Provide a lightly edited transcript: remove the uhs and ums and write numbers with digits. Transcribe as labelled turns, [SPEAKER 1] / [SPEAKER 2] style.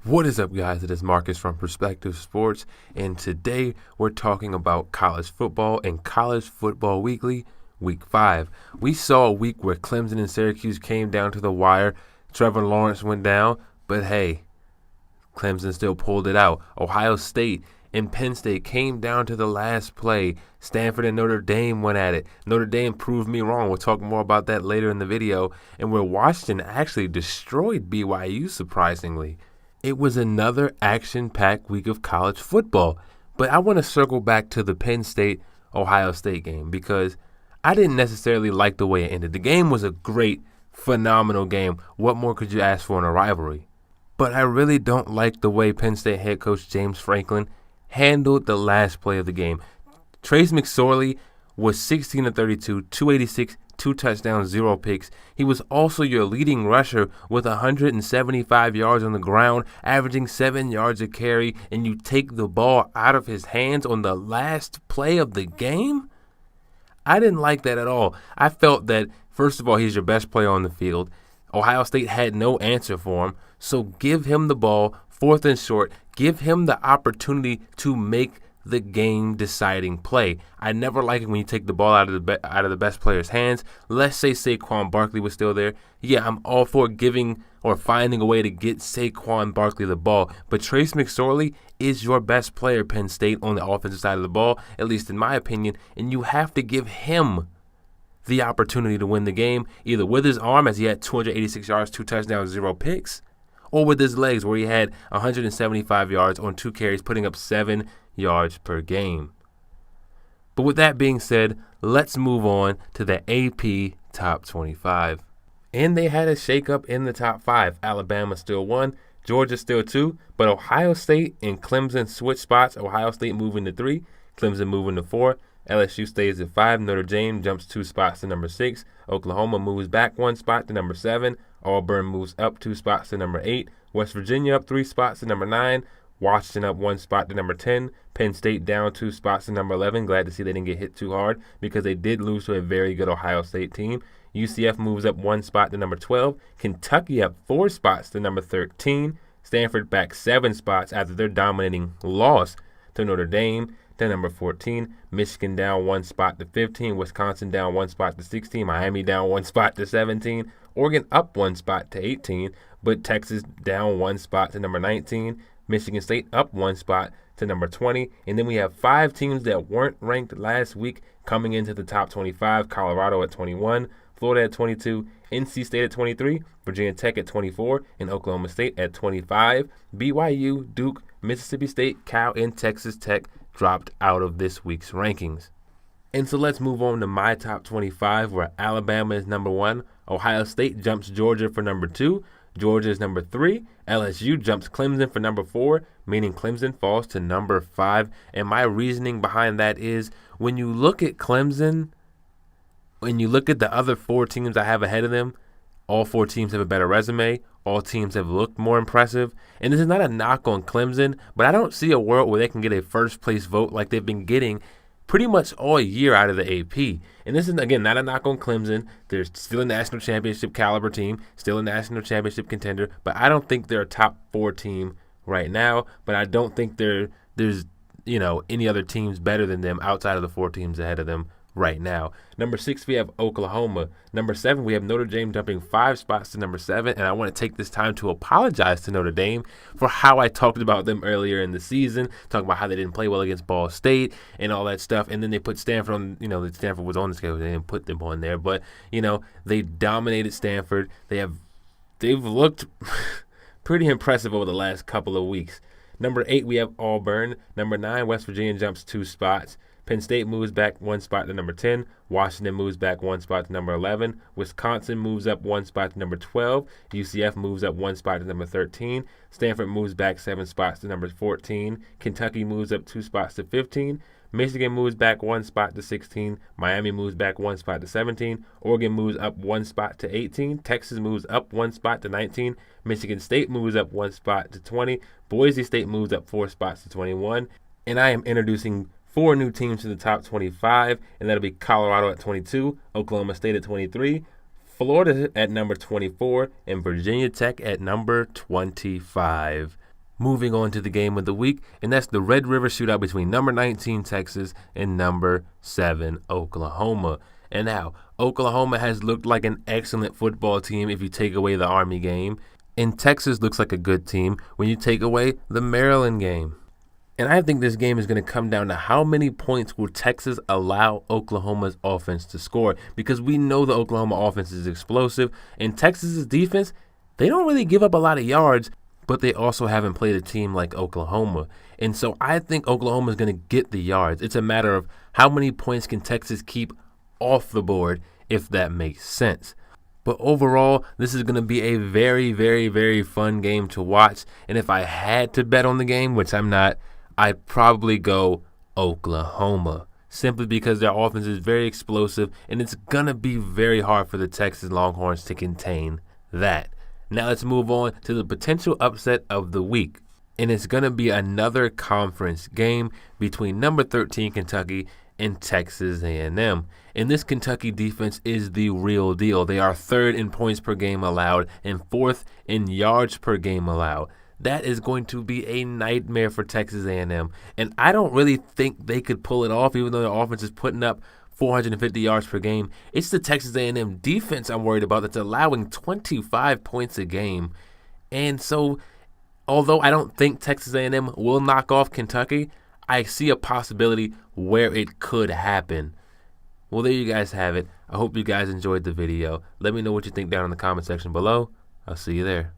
[SPEAKER 1] What is up, guys? It is Marcus from Perspective Sports, and today we're talking about college football and College Football Weekly, Week 5. We saw a week where Clemson and Syracuse came down to the wire. Trevor Lawrence went down, but hey, Clemson still pulled it out. Ohio State and Penn State came down to the last play. Stanford and Notre Dame went at it. Notre Dame proved me wrong. We'll talk more about that later in the video. And where Washington actually destroyed BYU, surprisingly. It was another action-packed week of college football. But I want to circle back to the Penn State-Ohio State game because I didn't necessarily like the way it ended. The game was a great, phenomenal game. What more could you ask for in a rivalry? But I really don't like the way Penn State head coach James Franklin handled the last play of the game. Trace McSorley was 16 of 32, 286, 2 touchdowns, 0 picks. He was also your leading rusher with 175 yards on the ground, averaging 7 yards a carry, and you take the ball out of his hands on the last play of the game? I didn't like that at all. I felt that, first of all, he's your best player on the field. Ohio State had no answer for him, so give him the ball, 4th and short. Give him the opportunity to make the game-deciding play. I never like it when you take the ball out of the best player's hands. Let's say Saquon Barkley was still there. Yeah, I'm all for giving or finding a way to get Saquon Barkley the ball. But Trace McSorley is your best player, Penn State, on the offensive side of the ball, at least in my opinion, and you have to give him the opportunity to win the game, either with his arm, as he had 286 yards, 2 touchdowns, 0 picks, or with his legs, where he had 175 yards on 2 carries, putting up 7 yards per game. But with that being said, let's move on to the AP Top 25. And they had a shakeup in the top 5. Alabama still 1, Georgia still 2, but Ohio State and Clemson switch spots. Ohio State moving to 3, Clemson moving to 4. LSU stays at 5. Notre Dame jumps 2 spots to number 6. Oklahoma moves back 1 spot to number 7. Auburn moves up 2 spots to number 8. West Virginia up 3 spots to number 9. Washington up 1 spot to number 10. Penn State down 2 spots to number 11. Glad to see they didn't get hit too hard because they did lose to a very good Ohio State team. UCF moves up 1 spot to number 12. Kentucky up 4 spots to number 13. Stanford back 7 spots after their dominating loss to Notre Dame to number 14. Michigan down 1 spot to 15. Wisconsin down 1 spot to 16. Miami down 1 spot to 17. Oregon up 1 spot to 18. But Texas down 1 spot to number 19. Michigan State up 1 spot to number 20. And then we have 5 teams that weren't ranked last week coming into the top 25. Colorado at 21. Florida at 22. NC State at 23. Virginia Tech at 24. And Oklahoma State at 25. BYU, Duke, Mississippi State, Cal, and Texas Tech dropped out of this week's rankings. And so let's move on to my top 25, where Alabama is number 1. Ohio State jumps Georgia for number 2. Georgia is number 3. LSU jumps Clemson for number 4, meaning Clemson falls to number 5. And my reasoning behind that is when you look at Clemson, when you look at the other 4 teams I have ahead of them, all 4 teams have a better resume. All teams have looked more impressive. And this is not a knock on Clemson, but I don't see a world where they can get a first-place vote like they've been getting pretty much all year out of the AP. And this is, again, not a knock on Clemson. They're still a national championship caliber team, still a national championship contender, but I don't think they're a top 4 team right now. But I don't think there's any other teams better than them outside of the 4 teams ahead of them right now. Number 6, we have Oklahoma. Number 7, we have Notre Dame jumping 5 spots to number 7. And I want to take this time to apologize to Notre Dame for how I talked about them earlier in the season, talking about how they didn't play well against Ball State and all that stuff. And then they put Stanford on, Stanford was on the schedule. They didn't put them on there. But, they dominated Stanford. They've looked pretty impressive over the last couple of weeks. Number 8, we have Auburn. Number 9, West Virginia jumps 2 spots. Penn State moves back 1 spot to number 10. Washington moves back 1 spot to number 11. Wisconsin moves up 1 spot to number 12. UCF moves up 1 spot to number 13. Stanford moves back 7 spots to number 14. Kentucky moves up 2 spots to 15. Michigan moves back 1 spot to 16. Miami moves back 1 spot to 17. Oregon moves up 1 spot to 18. Texas moves up 1 spot to 19. Michigan State moves up 1 spot to 20. Boise State moves up 4 spots to 21. And I am introducing 4 new teams to the top 25, and that'll be Colorado at 22, Oklahoma State at 23, Florida at number 24, and Virginia Tech at number 25. Moving on to the game of the week, and that's the Red River Shootout between number 19 Texas and number 7 Oklahoma. And now, Oklahoma has looked like an excellent football team if you take away the Army game, and Texas looks like a good team when you take away the Maryland game. And I think this game is going to come down to how many points will Texas allow Oklahoma's offense to score, because we know the Oklahoma offense is explosive, and Texas's defense, they don't really give up a lot of yards, but they also haven't played a team like Oklahoma. And so I think Oklahoma is going to get the yards. It's a matter of how many points can Texas keep off the board, if that makes sense. But overall, this is going to be a very, very, very fun game to watch. And if I had to bet on the game, which I'm not, I'd probably go Oklahoma, simply because their offense is very explosive, and it's going to be very hard for the Texas Longhorns to contain that. Now let's move on to the potential upset of the week. And it's going to be another conference game between number 13 Kentucky and Texas A&M. And this Kentucky defense is the real deal. They are 3rd in points per game allowed and 4th in yards per game allowed. That is going to be a nightmare for Texas A&M. And I don't really think they could pull it off, even though their offense is putting up 450 yards per game. It's the Texas A&M defense I'm worried about that's allowing 25 points a game. And so, although I don't think Texas A&M will knock off Kentucky, I see a possibility where it could happen. Well, there you guys have it. I hope you guys enjoyed the video. Let me know what you think down in the comment section below. I'll see you there.